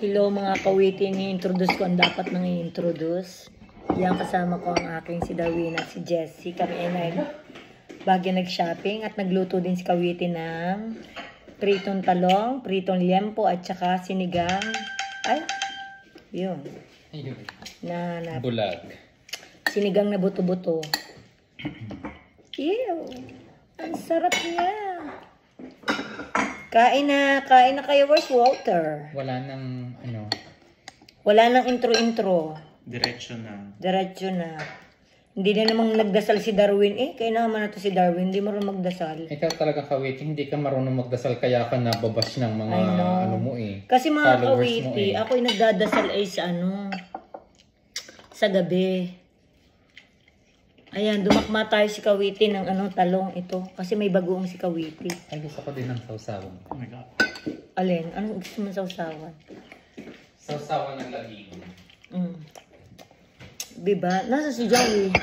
Hello mga kawiting, i-introduce ko ang dapat nang i-introduce. Yan kasama ko ang aking si Darwin at si Jessie. Kami ay bagay nag-shopping at nagluto din si Kawiti ng pritong talong, pritong liempo at saka sinigang. Ay, yun. Bulag. Sinigang na buto-buto. Ew, ang sarap niya. Kain na kayo. Where's Walter? Wala nang Wala nang intro-intro. Diretso na. Hindi na namang nagdasal si Darwin. Kaya naman na to si Darwin. Hindi mo rin magdasal. Ikaw talaga Kawiti, hindi ka marunong magdasal kaya ka nababash ng mga ano mo Kasi mga followers Kawiti, mo ako'y nagdadasal sa gabi. Ayan, dumakma tayo si Kawiti ng talong ito. Kasi may bagoong si Kawiti. Ay, gusto ko din ng sausawan. Oh my God. Alin? Anong gusto mo sausawan? Sausawan ng laging. Diba? Nasa si Joey.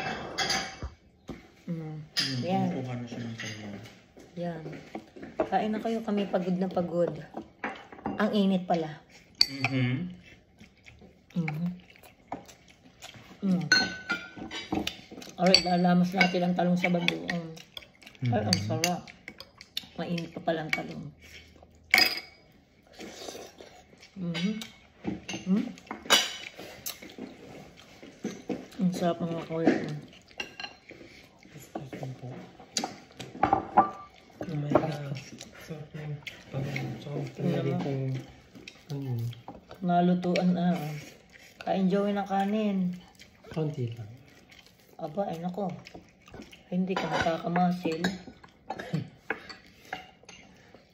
Yan. Kuha na siya ng talong. Yan. Kain na kayo. Kami pagod na pagod. Ang init pala. Alright, lalamas natin ang talong sa bagoong. Ay, ang sarap. Mainit pa palang talong. Ang sarap ng mga kawin. Nalutuan na. Ka-enjoy ng kanin. Konti lang. Aba, ay nako. Hindi ka nakakamasil.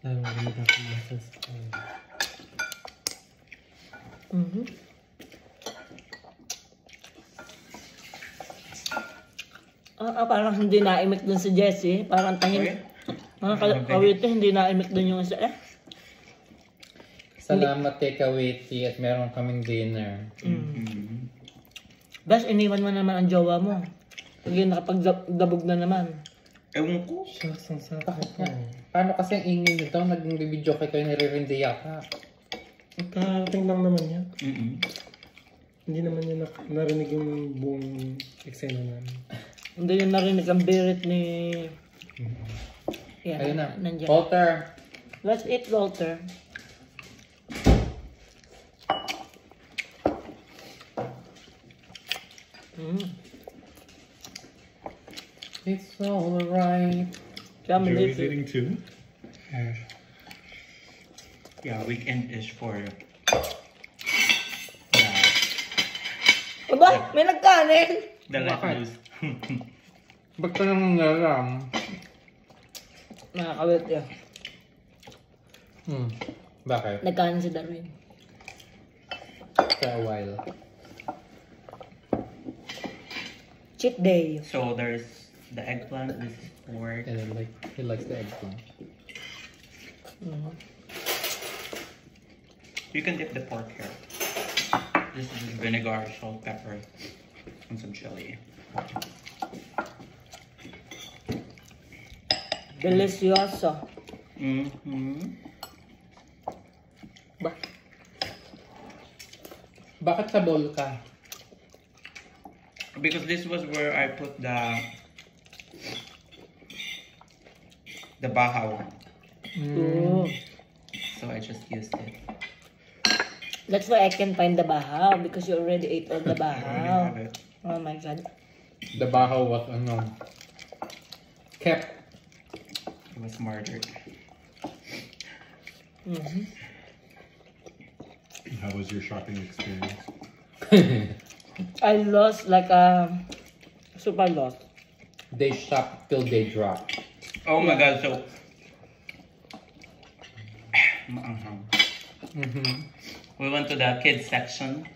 Lalo ka nakakamasil sa kanin. Parang hindi naimik dun si Jessie. Parang tahin. Mga kawiti, hindi naimik dun yung isa. Salamat kay Kawiti at meron kaming dinner. Bas, iniwan mo naman ang jowa mo. Hindi nakapagdabog na naman. Ewan ko. Shucks, ang sarap Bakit ako. nga? Paano kasi ang ingin nito? Naging video kay kayo nire-rindi yata. Karating lang naman yan. Hindi naman niya narinig yung buong eksena namin. Hindi yung narinig ang birit ni... Yan, Ayun na. nandiyan. Walter! Let's eat, Walter. It's alright. Joey's eating too? Yeah, weekend is for Aba, may nagkanin. the lettuce. Ba't ka nang nalam? Nakakawit yan. Bakit? Nagkanin si Darwin. For a while. Cheat day. So there's the eggplant, this is pork. And then he likes the eggplant. You can dip the pork here. This is vinegar, salt, pepper, and some chili. Delicioso. Bakit sa bowl ka? Because this was where I put the bahaw. So I just used it. That's why I can find the bahaw because you already ate all the I already bahaw. have it. Oh my God. The bahaw was kept. It was murdered. How was your shopping experience? I lost like super lost. They shop till they drop. Oh my God! So maanghang. We went to the kids section.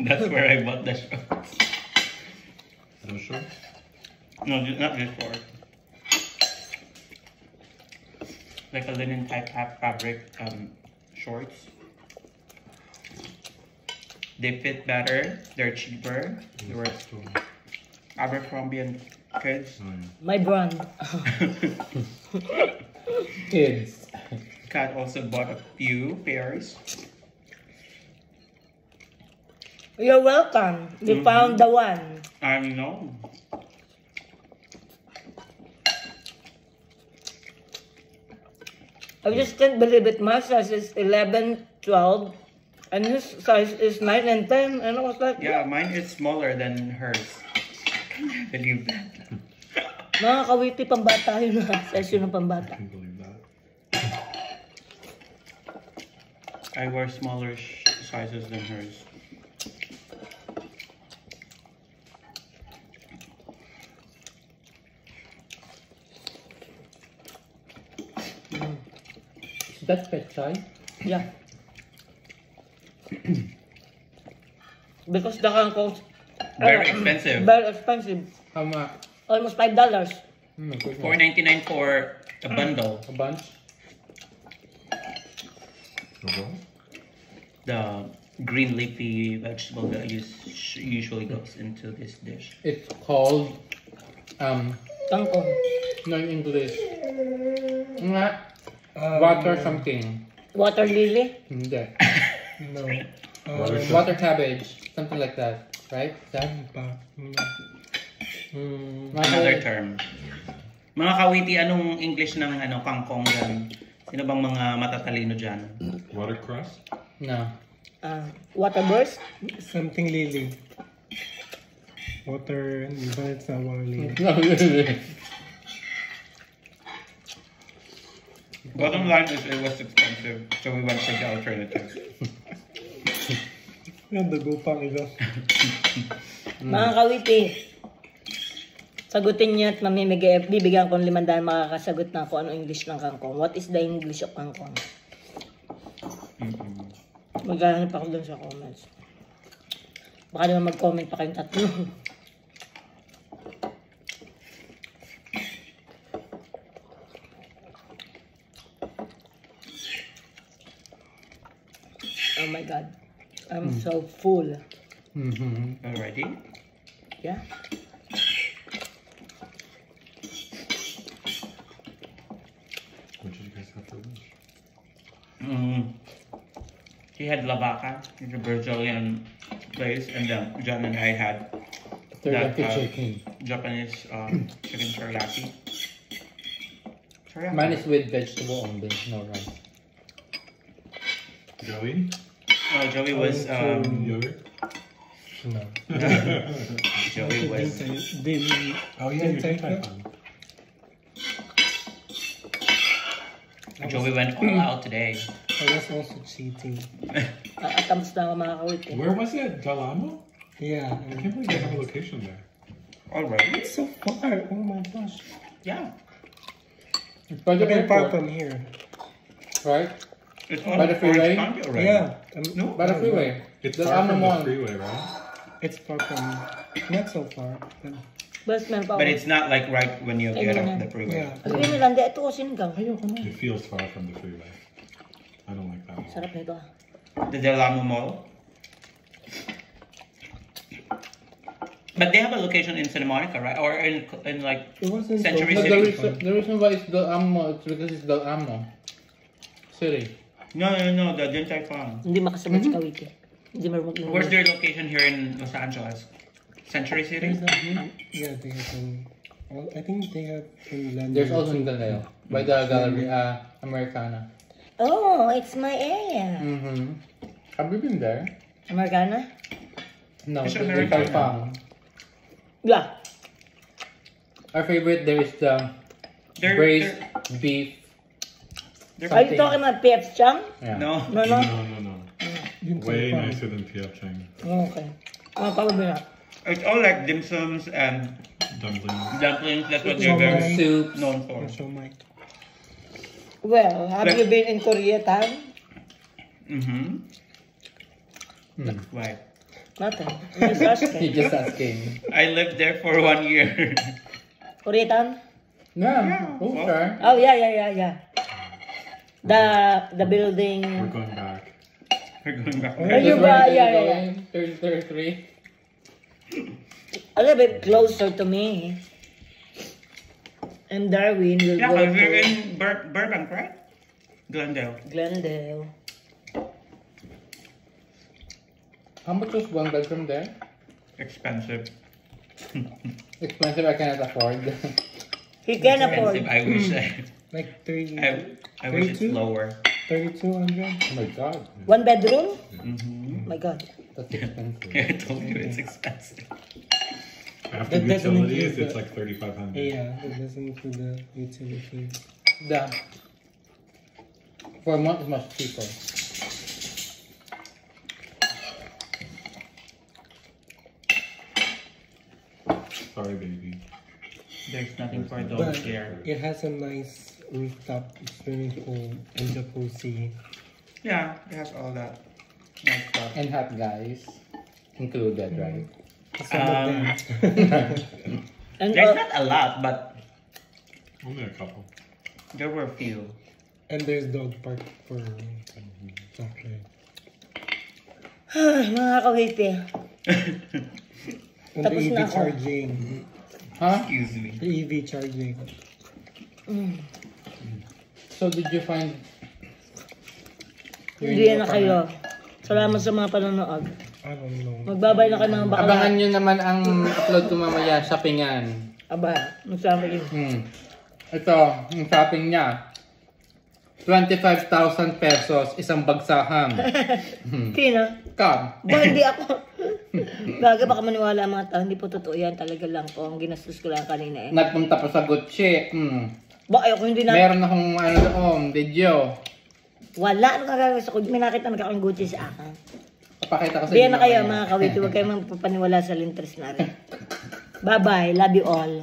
That's where I bought the shorts. Those shorts? No, not this short. Like a linen type fabric shorts. They fit better. They're cheaper. They were Abercrombie and Kids. My brand. Kids. Kat also bought a few pairs. You're welcome. You found the one. I know. I just can't believe it. My size is 11, 12, and his size is 9 and 10. And I was like, Yeah, mine is smaller than hers. Can't believe that. mga kawiti pambata yun na. Size yun ng I pambata. can believe that. I wear smaller sizes than hers. Is that pechay? Yeah. Because the kangkong Very expensive. very expensive. How much? Almost $5. Hmm, good. $4.99 for a bundle. A bunch? Okay. The green leafy vegetable that usually goes into this dish. It's called, Kangkong. no, in English. Nga, water something. Water lily. Hindi. No. Water cabbage. Something like that. Right? That? Another term. Mga kawiti, anong English ng kangkong dyan? Sino bang mga matatalino dyan? Watercress? No. Water burst. Something lily. Water, but it's not water lily. No, really. Bottom line is it was expensive, so we went for the alternative. Yung dago pang ito. Mga kawiti. Sagutin niya at bibigyan ko ng 500 makakasagot na kung ano English ng kangkong. What is the English of kangkong? Maghahanap ako dun sa comments. Baka naman mag-comment pa kayong tatlo. Oh my God. I'm so full. Mm-hmm. Already? Yeah. What did you guys have for lunch? He had lavaca, it's a Brazilian place, and then John and I had Teriyaki that, chicken. Japanese chicken teriyaki. Mine is with vegetable only, no rice. Joey? Joey was Yogurt? No. Joey was Didn't Oh yeah, you did have fun. Joey went all out today. I was also cheating. Attempts na ako mga kawiti. Where was it? Del Amo? Yeah. I can't believe they have a location there. Already? It's so far. Oh my gosh. Yeah. It's by the Okay, far airport, from here. right? It's By the freeway? Orange County already. Yeah. No? By the freeway. It's The far Amo from Mall. the freeway, right? It's far from. Not so far. Best man pa But ako. it's not like right when you get off the freeway. Yeah. Sabi nila, hindi, ito ko sinigang. Ayoko na. It feels far from the freeway. I don't like that one. Sarap nito ah. The Del Amo Mall. But they have a location in Santa Monica, right? Or in like It wasn't Century No, City. the reason why it's Del Amo, it's because it's Del Amo City. No, the Din Tai Fung. Hindi makasagot si Kawiti. Hindi marunong mag- Where's their location here in Los Angeles? Century City? Yeah, they have in. I think they have in London. There's also in Galileo, by the gallery, Americana. Oh, it's my area. Mm-hmm. Have you been there? Americana? No, It's the Americana. Farm. Yeah. Our favorite there is the They're- braised beef. Are you talking about PF Chang? Yeah. No. No, no? No. Din Tai Way Fung. nicer than P.F. Chang. Okay. Probably not. It's all like dim sums and Dumplings. dumplings. That's what It's they're all very right. Soup. known for. So my. Well, have Like- you been in Korea, Tan? Mm-hmm. Mm. Why? Nothing. I'm just asking. He's just asking. I lived there for 1 year. Korea, Tan? Yeah. Oh, well- sure. Oh, yeah. The building. We're going back. We're going back. Are there. you Just ba? where Yeah, they're yeah, going, 33. A little bit closer to me. And Darwin will Yeah, go because we're to in Burbank, right? Glendale. Glendale. How much was one bedroom there? Expensive. Expensive, I cannot afford. He can afford. Expensive. I wish Like 30, I wish it's 32? lower. 3,200. Oh my god, One bedroom? Mm-hmm. Oh my God. that's expensive. I told you it's expensive. After That doesn't utilities, include it's the- like 3,500. Yeah, it doesn't include the utilities. The for a month is much cheaper. Sorry, baby. There's nothing for But dogs here. it has a nice rooftop swimming pool and jacuzzi. Yeah, it has all that nice stuff. And hot guys included, right? Some of them. And There's not a lot, but Only a couple. there were a few. And there's dog park for chocolate. mga kawipi. And Tapos the EV na ako. charging. Huh? Excuse me. The EV charging. So did you find your Hindi new na kayo. Salamat sa mga panonood. I don't know. Magbabay na kayo mga bakla. Abangan nyo naman ang upload ko mamaya, shoppingan. Aba, magsama kayo. Ito, yung shopping niya. 25,000 pesos, isang bagsahan. Sino? Come. Ba, hindi ako. Baga baka maniwala ang mga tao. Hindi po totoo yan. Talaga lang po. Ang ginastos ko lang kanina eh. Nagpunta pa sa Gucci. Ba, ayoko hindi na. Meron akong ano doon, video. Wala. Ano kagagawin sa May nakita nagkakang Gucci sa akin. Papakita ko sa Diyan na kayo mamaya. mga kawiti. Huwag kayong magpapaniwala sa lintres na rin. Bye-bye. Love you all.